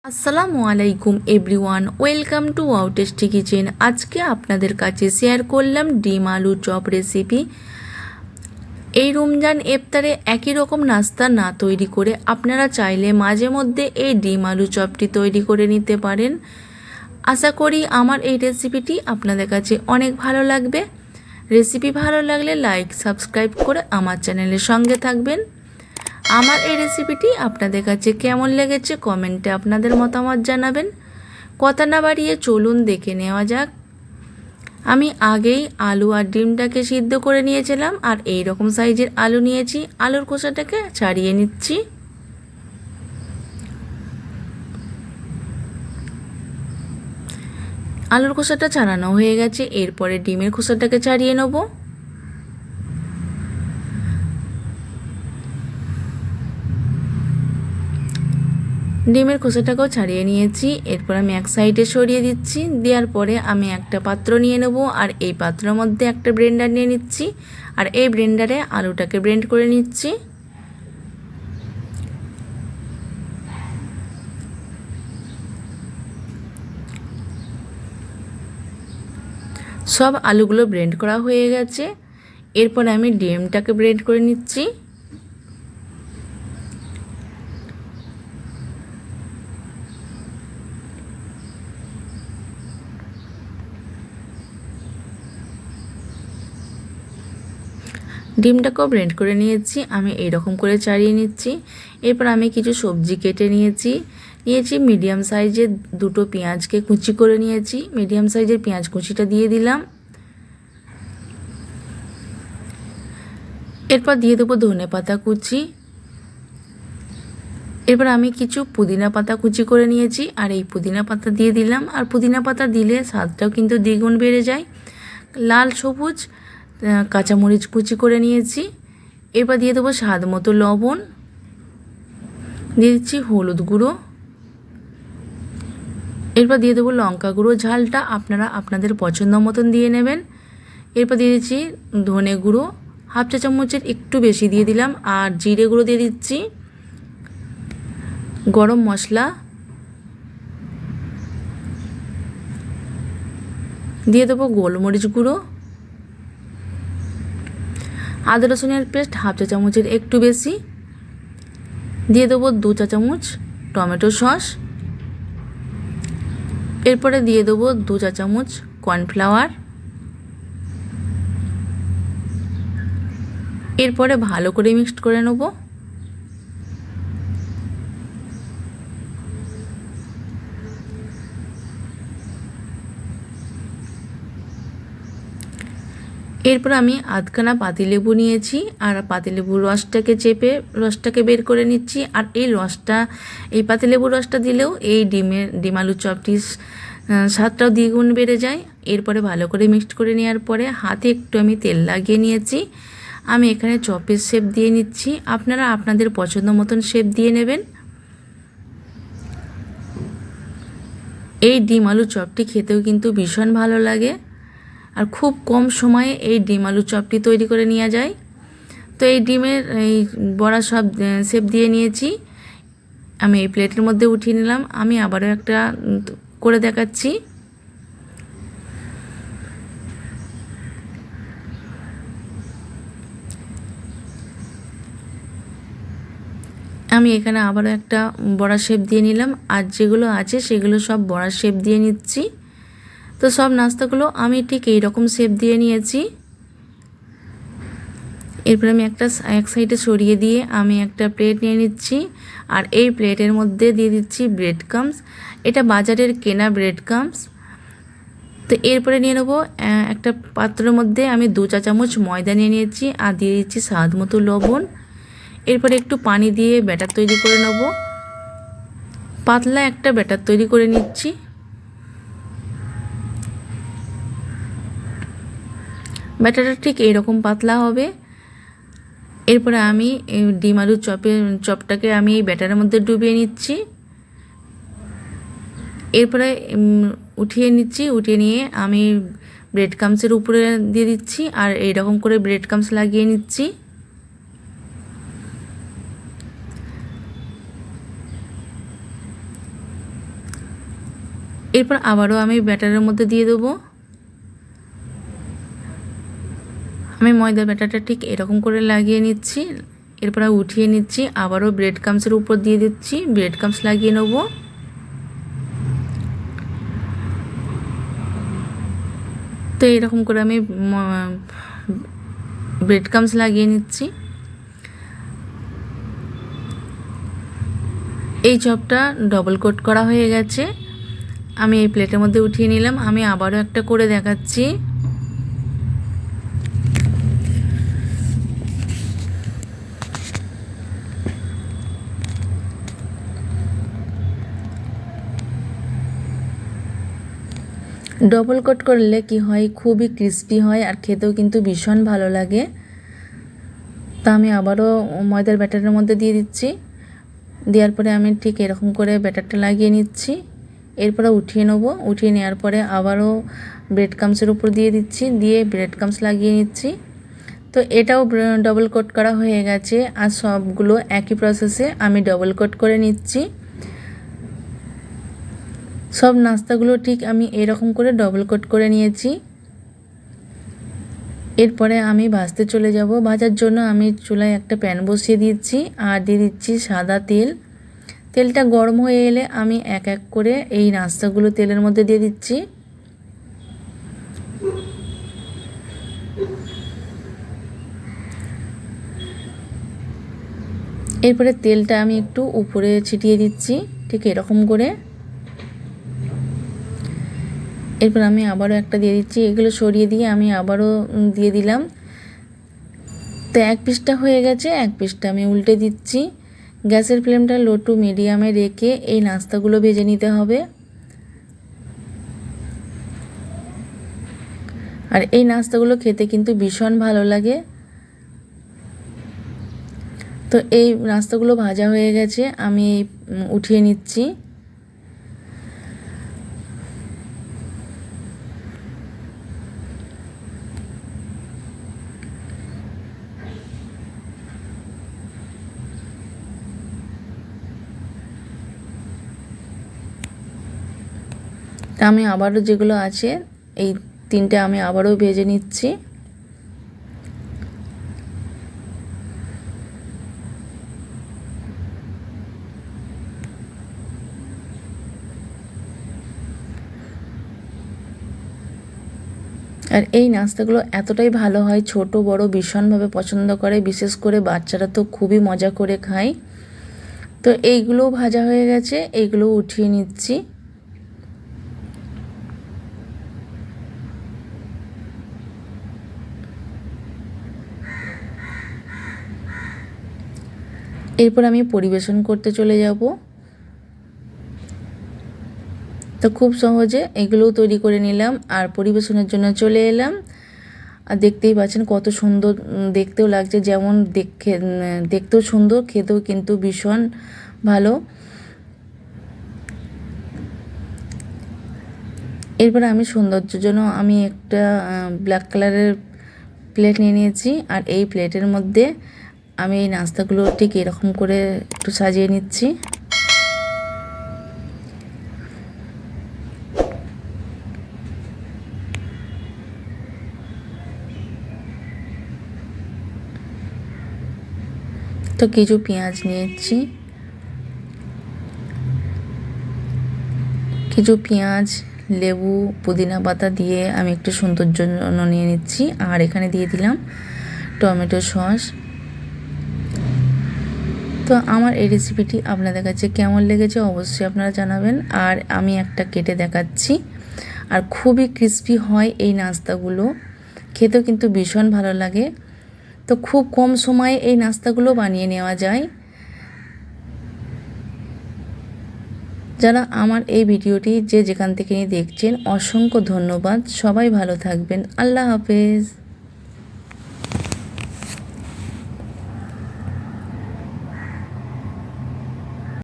আসসালামু আলাইকুম everyone, welcome to wow tasty kitchen. আজকে আপনাদের কাছে শেয়ার করলাম ডিম আলু চপ রেসিপি। এই রমজান ইফতারে একই রকম নাস্তা না তৈরি করে আপনারা চাইলে মাঝে মধ্যে এই ডিম আলু চপটি তৈরি করে নিতে পারেন। আশা করি আমার এই রেসিপিটি আপনাদের কাছে অনেক ভালো লাগবে। রেসিপি ভালো লাগলে লাইক সাবস্ক্রাইব করে আমার চ্যানেলের সঙ্গে থাকবেন। আমার এই রেসিপিটি আপনাদের কাছে কেমন লেগেছে কমেন্টে আপনাদের মতামত জানাবেন। কথা না বাড়িয়ে চলুন দেখে নেওয়া যাক। আমি আগেই আলু আর ডিমটাকে সিদ্ধ করে নিয়েছিলাম, আর এই রকম সাইজের আলু নিয়েছি। আলুর খোসাটাকে ছাড়িয়ে নিচ্ছি। আলুর খোসাটা ছাড়ানো হয়ে গেছে, এরপরে ডিমের খোসাটাকে ছাড়িয়ে নেব। ডিমের খোসাটাকেও ছাড়িয়ে নিয়েছি। এরপর আমি এক সাইডে সরিয়ে দিচ্ছি। দেওয়ার পরে আমি একটা পাত্র নিয়ে নেব, আর এই পাত্রের মধ্যে একটা ব্লেন্ডার নিয়ে নিচ্ছি, আর এই ব্লেন্ডারে আলুটাকে ব্লেন্ড করে নিচ্ছি। সব আলুগুলো ব্লেন্ড করা হয়ে গেছে। এরপর আমি ডিমটাকে ব্লেন্ড করে নিচ্ছি। ডিমটাকেও ব্লেন্ড করে নিয়েছি। আমি এইরকম করে ছাড়িয়ে নিচ্ছি। এরপর আমি কিছু সবজি কেটে নিয়েছি। মিডিয়াম সাইজের দুটো পেঁয়াজকে কুচি করে নিয়েছি। মিডিয়াম সাইজের পেঁয়াজ কুচিটা দিয়ে দিলাম। এরপর দিয়ে দেবো ধনে পাতা কুচি। এরপর আমি কিছু পুদিনা পাতা কুচি করে নিয়েছি, আর এই পুদিনা পাতা দিয়ে দিলাম। আর পুদিনা পাতা দিলে স্বাদটাও কিন্তু দ্বিগুণ বেড়ে যায়। লাল সবুজ কাঁচামরিচ কুচি করে নিয়েছি। এরপর দিয়ে দেবো স্বাদ মতো লবণ, দিয়ে দিচ্ছি হলুদ গুঁড়ো। এরপর দিয়ে দেবো লঙ্কা গুঁড়ো। ঝালটা আপনারা আপনাদের পছন্দ মতন দিয়ে নেবেন। এরপর দিয়ে দিচ্ছি ধনে গুঁড়ো, হাফ চা চামচের একটু বেশি দিয়ে দিলাম। আর জিরে গুঁড়ো দিয়ে দিচ্ছি, গরম মশলা দিয়ে দেবো, গোলমরিচ গুঁড়ো, আদা রসুনের পেস্ট হাফ চা চামচের একটু বেশি দিয়ে দেবো, 2 চা চামচ টমেটো সস। এরপরে দিয়ে দেবো 2 চা চামচ কর্নফ্লাওয়ার। এরপরে ভালো করে মিক্সড করে নেব। এরপর আমি আধখানা পাতিলেবু নিয়েছি, আর পাতিলেবুর রসটাকে চেপে রসটাকে বের করে নিচ্ছি। আর এই পাতিলেবুর রসটা দিলেও এই ডিম আলু চপটির স্বাদটাও দ্বিগুণ বেড়ে যায়। এরপরে ভালো করে মিক্সড করে নেওয়ার পরে হাতে একটু আমি তেল লাগিয়ে নিয়েছি। আমি এখানে চপের শেপ দিয়ে নিচ্ছি। আপনারা আপনাদের পছন্দ মতন শেপ দিয়ে নেবেন। এই ডিম আলু চপটি খেতেও কিন্তু ভীষণ ভালো লাগে, আর খুব কম সময়ে এই ডিম আলু চপটি তৈরি করে নেওয়া যায়। তো এই ডিমের এই বড়া সব শেপ দিয়ে নিয়েছি। আমি এই প্লেটের মধ্যে উঠিয়ে নিলাম। আমি আবারও একটা করে দেখাচ্ছি। আমি এখানে আবারও একটা বড়া শেপ দিয়ে নিলাম, আর যেগুলো আছে সেগুলো সব বড়া শেপ দিয়ে নিচ্ছি। তো সব নাস্তাগুলো আমি ঠিক এই রকম শেপ দিয়ে নিয়েছি। এরপর আমি এক সাইডে সরিয়ে দিয়ে আমি একটা প্লেট নিয়ে নিচ্ছি, আর এই প্লেটের মধ্যে দিয়ে দিচ্ছি ব্রেড ক্রাম্বস। এটা বাজারের কেনা ব্রেড ক্রাম্বস। তো এরপরে নিয়ে নেবো একটা পাত্রের মধ্যে আমি 2 চা চামচ ময়দা নিয়ে নিয়েছি, আর দিয়ে দিচ্ছি স্বাদ মতো লবণ। এরপরে একটু পানি দিয়ে ব্যাটার তৈরি করে নেব। পাতলা একটা ব্যাটার তৈরি করে নিচ্ছি। ব্যাটারটা ঠিক এইরকম পাতলা হবে। এরপরে আমি ডিম আলুর চপটাকে আমি এই ব্যাটারের মধ্যে ডুবিয়ে নিচ্ছি। এরপরে উঠিয়ে নিয়ে আমি ব্রেড ক্রাম্বসের উপরে দিয়ে দিচ্ছি, আর এইরকম করে ব্রেড ক্রাম্বস লাগিয়ে নিচ্ছি। এরপর আবারও আমি ব্যাটারের মধ্যে দিয়ে দেবো। আমি ময়দার ব্যাটারটা ঠিক এরকম করে লাগিয়ে নিচ্ছি। এরপর উঠিয়ে নিচ্ছি, আবারও ব্রেড ক্রাম্বসের উপর দিয়ে দিচ্ছি, ব্রেড ক্রাম্বস লাগিয়ে নেব। তো এরকম করে আমি ব্রেড ক্রাম্বস লাগিয়ে নিচ্ছি। এই চপটা ডবল কোট করা হয়ে গেছে, আমি এই প্লেটের মধ্যে উঠিয়ে নিলাম। আমি আবারও একটা করে দেখাচ্ছি। ডবল কোট করলে কি হয়, খুবই ক্রিস্পি হয় আর খেতেও কিন্তু ভীষণ ভালো লাগে। তা আমি আবারও ময়দার ব্যাটারের মধ্যে দিয়ে দিচ্ছি। দেওয়ার পরে আমি ঠিক এরকম করে ব্যাটারটা লাগিয়ে নিচ্ছি। এরপরে উঠিয়ে নেব। উঠিয়ে নেওয়ার পরে আবারও ব্রেড ক্রাম্বসের উপর দিয়ে দিচ্ছি, দিয়ে ব্রেড ক্রাম্বস লাগিয়ে নিচ্ছি। তো এটাও ডবল কোট করা হয়ে গেছে। আর সবগুলো একই প্রসেসে আমি ডবল কোট করে নিচ্ছি। সব নাস্তাগুলো ঠিক আমি এরকম করে ডবল কোট করে নিয়েছি। এরপরে আমি ভাজতে চলে যাব। ভাজার জন্য আমি চুলায় একটা প্যান বসিয়ে দিচ্ছি আর দিয়ে দিচ্ছি সাদা তেল। তেলটা গরম হয়ে এলে আমি এক এক করে এই নাস্তাগুলো তেলের মধ্যে দিয়ে দিচ্ছি। এরপরে তেলটা আমি একটু উপরে ছিটিয়ে দিচ্ছি ঠিক এরকম করে। এরপর আমি আবারও একটা দিয়ে দিচ্ছি। এগুলো সরিয়ে দিয়ে আমি আবারও দিয়ে দিলাম। তো এক পিসটা হয়ে গেছে, এক পিসটা আমি উল্টে দিচ্ছি। গ্যাসের ফ্লেমটা লো টু মিডিয়ামে রেখে এই নাস্তাগুলো ভেজে নিতে হবে। আর এই নাস্তাগুলো খেতে কিন্তু ভীষণ ভালো লাগে। তো এই নাস্তাগুলো ভাজা হয়ে গেছে, আমি উঠিয়ে নিচ্ছি। তা আমি আবারও যেগুলো আছে এই তিনটে আমি আবারও ভেজে নিচ্ছি। আর এই নাস্তাগুলো এতটাই ভালো হয়, ছোট বড় ভীষণভাবে পছন্দ করে, বিশেষ করে বাচ্চারা তো খুবই মজা করে খায়। তো এইগুলোও ভাজা হয়ে গেছে, এইগুলো উঠিয়ে নিচ্ছি। এরপর আমি পরিবেশন করতে চলে যাব। তো খুব সহজে এগুলোও তৈরি করে নিলাম আর পরিবেশনের জন্য চলে এলাম। আর দেখতেই পাচ্ছেন কত সুন্দর দেখতেও লাগছে, যেমন দেখতেও সুন্দর, খেতেও কিন্তু ভীষণ ভালো। এরপর আমি সৌন্দর্যের জন্য আমি একটা ব্ল্যাক কালারের প্লেট নিয়ে নিয়েছি আর এই প্লেটের মধ্যে আমি এই নাস্তাগুলো ঠিক এরকম করে একটু সাজিয়ে নিচ্ছি। তো কিছু পেঁয়াজ নিয়েছি, কিছু পেঁয়াজ, লেবু, পুদিনা পাতা দিয়ে আমি একটু সৌন্দর্যের জন্য নিয়ে নিচ্ছি। আর এখানে দিয়ে দিলাম টমেটো সস। তো আমার এই রেসিপিটি আপনাদের কাছে কেমন লেগেছে অবশ্যই আপনারা জানাবেন। আর আমি একটা কেটে দেখাচ্ছি। আর খুবই ক্রিস্পি হয় এই নাস্তাগুলো, খেতেও কিন্তু ভীষণ ভালো লাগে। তো খুব কম সময়ে এই নাস্তাগুলো বানিয়ে নেওয়া যায়। যারা আমার এই ভিডিওটি যে যেখান থেকে দেখছেন অসংখ্য ধন্যবাদ। সবাই ভালো থাকবেন। আল্লাহ হাফেজ।